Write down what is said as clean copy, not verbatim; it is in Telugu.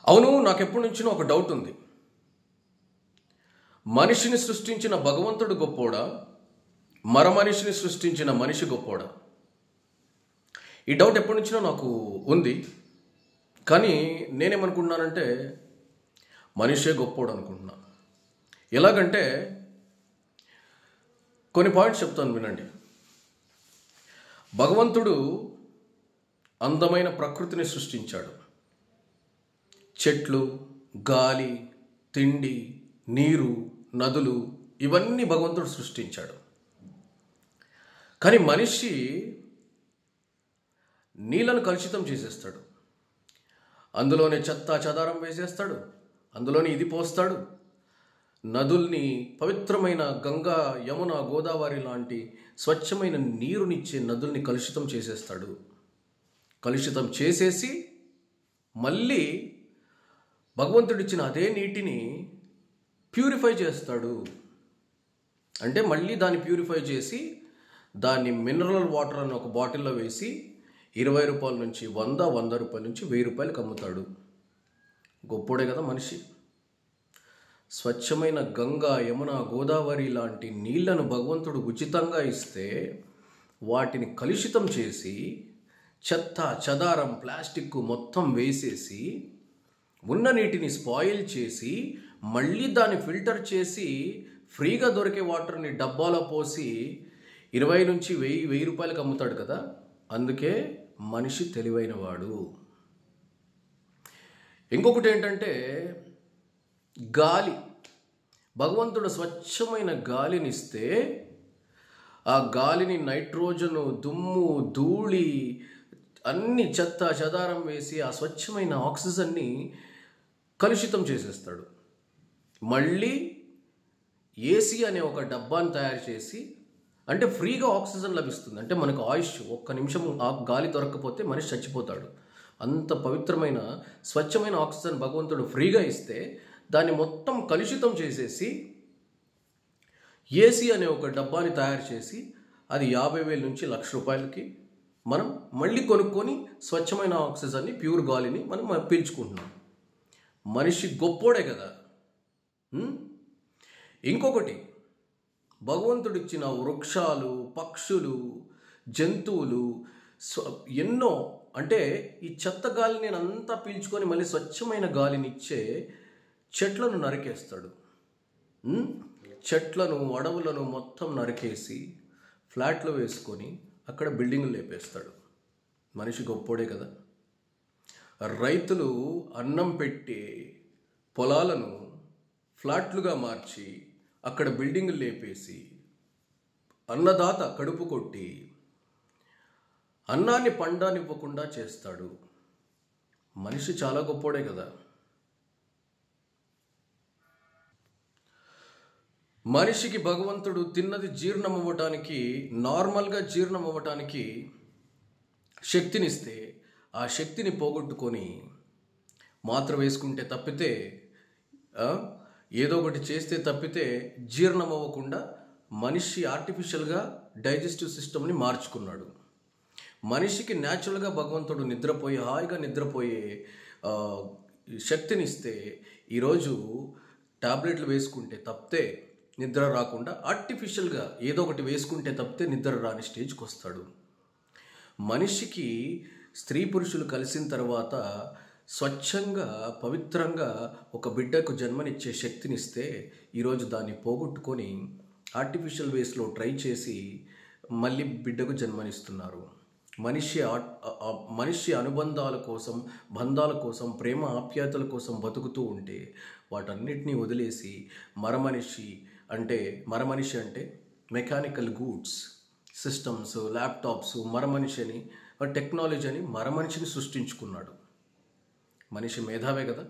అవును, నాకెప్పటి నుంచినో ఒక డౌట్ ఉంది. మనిషిని సృష్టించిన భగవంతుడు గొప్పోడా, మనిషిని సృష్టించిన మనిషి గొప్పోడా? ఈ డౌట్ ఎప్పటి నుంచినో నాకు ఉంది. కానీ నేనేమనుకుంటున్నానంటే మనిషే గొప్పోడు అనుకుంటున్నా. ఎలాగంటే కొన్ని పాయింట్స్ చెప్తాను వినండి. భగవంతుడు అందమైన ప్రకృతిని సృష్టించాడు. చెట్లు, గాలి, తిండి, నీరు, నదులు ఇవన్నీ భగవంతుడు సృష్టించాడు. కానీ మనిషి నీళ్ళను కలుషితం చేసేస్తాడు. అందులోనే చెత్త చెదారం వేసేస్తాడు, అందులోనే ఇది పోస్తాడు. నదుల్ని, పవిత్రమైన గంగా, యమున, గోదావరి లాంటి స్వచ్ఛమైన నీరునిచ్చే నదుల్ని కలుషితం చేసేస్తాడు. కలుషితం చేసేసి మళ్ళీ భగవంతుడిచ్చిన అదే నీటిని ప్యూరిఫై చేస్తాడు. అంటే మళ్ళీ దాన్ని ప్యూరిఫై చేసి దాన్ని మినరల్ వాటర్ అని ఒక బాటిల్లో వేసి 20 రూపాయల నుంచి 100 రూపాయల నుంచి 1000 రూపాయలకు అమ్ముతాడు. గొప్పోడే కదా మనిషి. స్వచ్ఛమైన గంగా, యమున, గోదావరి లాంటి నీళ్లను భగవంతుడు ఉచితంగా ఇస్తే వాటిని కలుషితం చేసి చెత్త చెదారం ప్లాస్టిక్ మొత్తం వేసేసి ఉన్న నీటిని స్పాయిల్ చేసి మళ్ళీ దాన్ని ఫిల్టర్ చేసి ఫ్రీగా దొరికే వాటర్ని డబ్బాలో పోసి 20 నుంచి 1000 రూపాయలకు అమ్ముతాడు కదా. అందుకే మనిషి తెలివైన వాడు. ఇంకొకటి ఏంటంటే గాలి. భగవంతుడు స్వచ్ఛమైన గాలిని ఇస్తే ఆ గాలిని నైట్రోజను, దుమ్ము, ధూళి అన్ని చెత్త చెదారం వేసి ఆ స్వచ్ఛమైన ఆక్సిజన్ని కలుషితం చేసేస్తాడు. మళ్ళీ ఏసీ అనే ఒక డబ్బాని తయారు చేసి, అంటే ఫ్రీగా ఆక్సిజన్ లభిస్తుంది. అంటే మనకు ఆయుష్, ఒక్క నిమిషం ఆ గాలి దొరకకపోతే మనిషి చచ్చిపోతాడు. అంత పవిత్రమైన స్వచ్ఛమైన ఆక్సిజన్ భగవంతుడు ఫ్రీగా ఇస్తే దాన్ని మొత్తం కలుషితం చేసేసి ఏసీ అనే ఒక డబ్బాని తయారు చేసి అది 50,000 నుంచి 1,00,000 రూపాయలకి మనం మళ్ళీ కొనుక్కొని స్వచ్ఛమైన ఆక్సిజన్ని, ప్యూర్ గాలిని మనం పీల్చుకుంటున్నాం. మనిషి గొప్పోడే కదా. ఇంకొకటి, భగవంతుడిచ్చిన వృక్షాలు, పక్షులు, జంతువులు ఎన్నో, అంటే ఈ చెత్త గాలిని నేను అంతా పీల్చుకొని మళ్ళీ స్వచ్ఛమైన గాలిని ఇచ్చే చెట్లను నరికేస్తాడు. చెట్లను, అడవులను మొత్తం నరికేసి ఫ్లాట్లు వేసుకొని అక్కడ బిల్డింగులు లేపేస్తాడు. మనిషి గొప్పోడే కదా. రైతులు అన్నం పెట్టే పొలాలను ఫ్లాట్లుగా మార్చి అక్కడ బిల్డింగులు లేపేసి అన్నదాత కడుపు కొట్టి అన్నాన్ని పండనివ్వకుండా చేస్తాడు. మనిషి చాలా గొప్పోడే కదా. మనిషికి భగవంతుడు తిన్నది జీర్ణం అవ్వటానికి, నార్మల్గా జీర్ణం అవ్వటానికి శక్తినిస్తే ఆ శక్తిని పోగొట్టుకొని మాత్ర వేసుకుంటే తప్పితే, ఏదో ఒకటి చేస్తే తప్పితే జీర్ణం అవ్వకుండా మనిషి ఆర్టిఫిషియల్గా డైజెస్టివ్ సిస్టమ్ని మార్చుకున్నాడు. మనిషికి న్యాచురల్గా భగవంతుడు నిద్రపోయి హాయిగా నిద్రపోయే శక్తినిస్తే ఈరోజు టాబ్లెట్లు వేసుకుంటే తప్పితే నిద్ర రాకుండా ఆర్టిఫిషియల్గా ఏదో ఒకటి వేసుకుంటే తప్పితే నిద్ర రాని స్టేజ్కి వస్తాడు. మనిషికి స్త్రీ పురుషులు కలిసిన తర్వాత స్వచ్ఛంగా, పవిత్రంగా ఒక బిడ్డకు జన్మనిచ్చే శక్తినిస్తే ఈరోజు దాన్ని పోగొట్టుకొని ఆర్టిఫిషియల్ వేస్లో ట్రై చేసి మళ్ళీ బిడ్డకు జన్మనిస్తున్నారు. మనిషి అనుబంధాల కోసం, బంధాల కోసం, ప్రేమ ఆప్యాయతల కోసం బతుకుతూ ఉంటే వాటన్నిటినీ వదిలేసి మరమనిషి అంటే మెకానికల్ గూడ్స్, సిస్టమ్స్, ల్యాప్టాప్స్, మరమనిషి అని, టెక్నాలజీ అని మరమనిషిని సృష్టించుకున్నాడు. మనిషి మేధావే కదా.